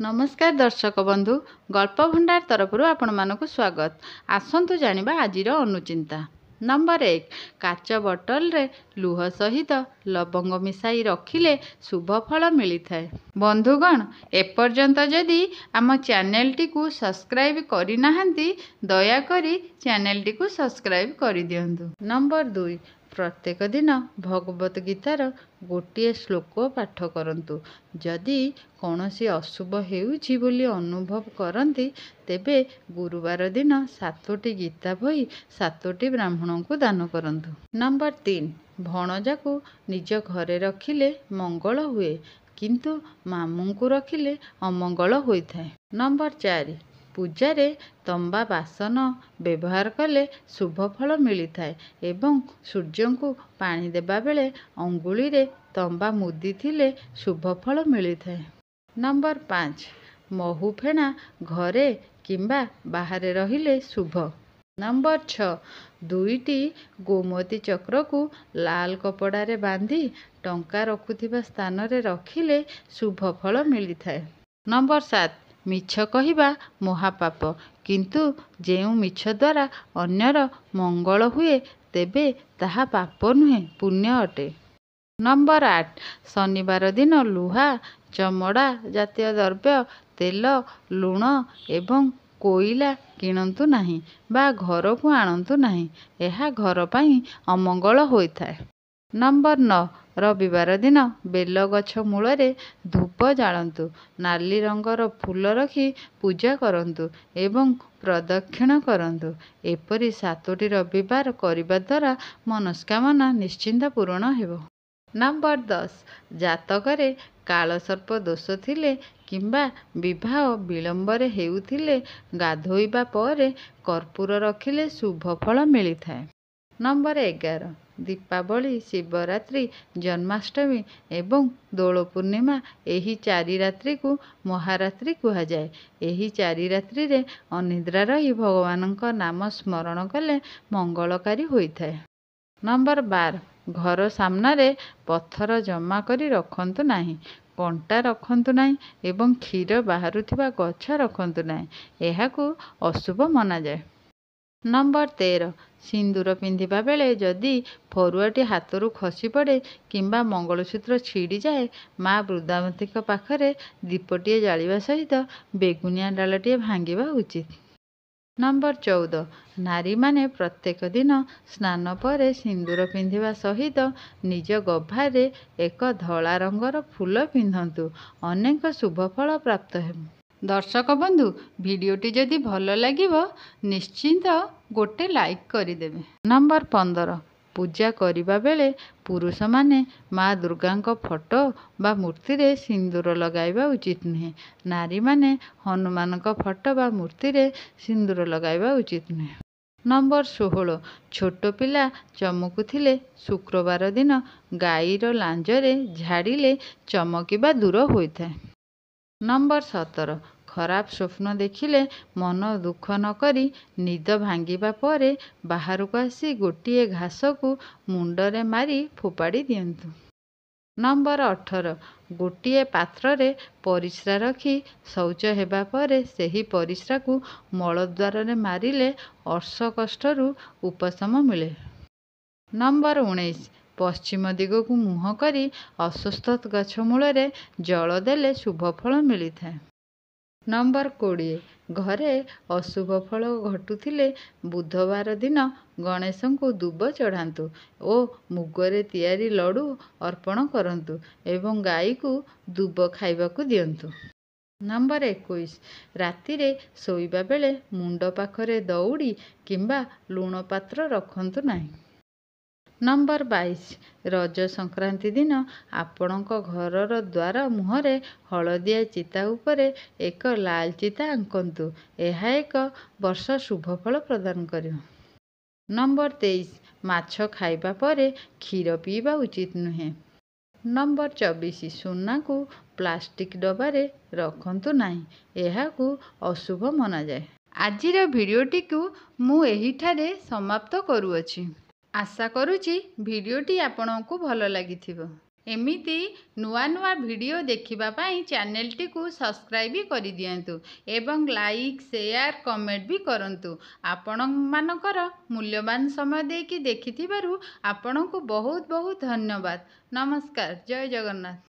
नमस्कार दर्शक बंधु गल्प भंडार तरफ आपण मानक स्वागत। आसंतु जानिबा आजिर अनुचिंता। नंबर 1 काच बोतल रे लुह सहित लवंग मिसाई रखिले शुभ फल मिली थाए। बंधुगण एपर्यंत जदि आम चैनल टी को सब्सक्राइब करि नाहंती दया करी चैनल टी को सब्सक्राइब करि दियंतु। नंबर 2 प्रत्येक दिन भगवत गीतार गोटे श्लोक पाठ करंतु। जदि कौनसी अशुभ हेउछि बोली अनुभव करती तेबे गुरुवार दिन 7टी गीता बही 7टी ब्राह्मण को दान करंतु। नंबर 3 भणजा को निज घरे रखिले मंगल हुए किंतु मामू को रखिले अमंगल होइथाए। नंबर 4 पूजारे तंबा बासन व्यवहार कले शुभ फल मिली थाए एवं सूर्य को पानी देबा बेले अंगुली रे तंबा मुदी थिले शुभ फल मिली थाए। नंबर 5 महू फेणा घरे किंबा बाहरे रहिले शुभ। नंबर 6 दुईटी गोमती चक्र को लाल कपड़ा रे बांधी टंका रखुथिबा स्थान रे रखिले शुभ फल मिली थाए। नंबर 7 मिछ कहिबा महापाप किंतु जेउ मिछ द्वारा अन्यर मंगल हुए तेबे ताहा पाप नुहे पुण्य अटे। नंबर 8 शनिवार दिन लुहा चमड़ा जातीय द्रव्य तेल लुण एवं कोइला किणंतु नहीं बा घर को आणंतु नहीं, यह घर पाई अमंगल होइथाए। नंबर 9 रविवार दिन बेल गछ मूल रे धूप जालंतु, नाली रंगर फूल रखी पूजा करंतु एवं प्रदक्षिण करंतु। एपरी 7टी रविवार करिबा द्वारा मनस्कामना निश्चिंत पूर्ण हेबो। नंबर 10 जातकरे कालसर्प दोष थिले किंबा विवाह विलंबरे हेउथिले गाधोइबा परे कर्पूर रखिले शुभ फल मिली थाए। नंबर 11 दीपावली शिवरात्रि जन्माष्टमी एवं दोल पूर्णिमा एही 4 रात्रि को महारात्रि कहा जाए। एही 4 रात्रि रे अनिद्रा रही भगवान नाम स्मरण कले मंगलकारी होइथाए। नंबर 12 घर सामने पत्थर जमा करी रखंतु नहीं, कंटा रखंतु नहीं एवं क्षीर बाहरुथिबा गछ रखंतु नहीं, एहाकू अशुभ मना जाए। नंबर 13 सिंदूर पिंधिबा बेले जदि फरुआटी हाथरू खसी पड़े किंबा मंगलसूत्र छिड़ी जाए माँ वृद्धावती पाखरे दीपटीए जालिबा सहित बेगुनिया डालटीए भांगिबा उचित। नंबर 14 नारी माने प्रत्येक दिन स्नान परे सिंदूर पिंधिबा सहित निज गभारे एक धला रंगर फूल पिंधंतु, अनेक शुभ फल प्राप्त हेबु। दर्शक बंधु भिडियोटी जदि भल लागिबो निश्चिंत गोटे लाइक करिदेबे। नंबर 15 पूजा करिबा बेले पुरुष माने माँ दुर्गा फोटो बा मूर्ति रे सिंदूर लगाइबा उचित नुहे। नारी माने हनुमान फोटो बा मूर्ति रे सिंदूर लगाइबा उचित नुहे। नंबर 16 छोट पिला चमकुथिले शुक्रवार दिन गाईर लांजरे झाड़िले चमकिबा दूर होइथाए। नंबर 17 खराब स्वप्न देखिले मन दुख न करी निद भांगिबा परे बाहर को आसी गोटिए घास को मुंडरे मारी फोपाड़ी दियंतु। नंबर 18 गोटिए पात्र रे परिस्रा रखी शौच हेबा परे सेही परिस्रा को मलद्वार रे मारिले अर्श कष्टरू उपशम मिले। नंबर 19 पश्चिम दिग को मुह करी अस्वस्थ गछ मूल रे जल देले शुभ फल मिली थाए। नंबर 20 घरे अशुभ फल घटुथिले बुधवार दिन गणेश को दुब चढ़ांतु ओ मुगरे तियारी लडू अर्पण करंतु एवं गाई को दुब खाइबाकू दियंतु। नंबर 21 राति रे सोइबा बेले मुंड पाखरे दौड़ी किंबा लुण पात्र रखंतु नहीं। नंबर 22 रज संक्रांति दिन आपणक घरर द्वार मुहरे हलदिया चिता उपरे एक लाल चिता आंकंतु, यह एक वर्ष शुभ फल प्रदान करियो। नंबर 23 माछ खाइबा परे क्षीर पीबा उचित नुहे। नंबर 24 सुना को प्लास्टिक डबारे रखंतु नहीं, यहाकू अशुभ मना जाए। आजिर भिडियोटी को मु एहिठारे समाप्त करूअछि। आशा करुछि भिडियोटी आपनकू भल लागिथिबो। एमिति नुआ नुआ वीडियो देखिबा पाई चैनलटी को सब्सक्राइब करिदियंतु एवं लाइक शेयर कमेंट भी करंतु। आपण मानकर मूल्यवान समय देकी देखिथिबारु आपणको बहुत बहुत धन्यवाद। नमस्कार। जय जगन्नाथ।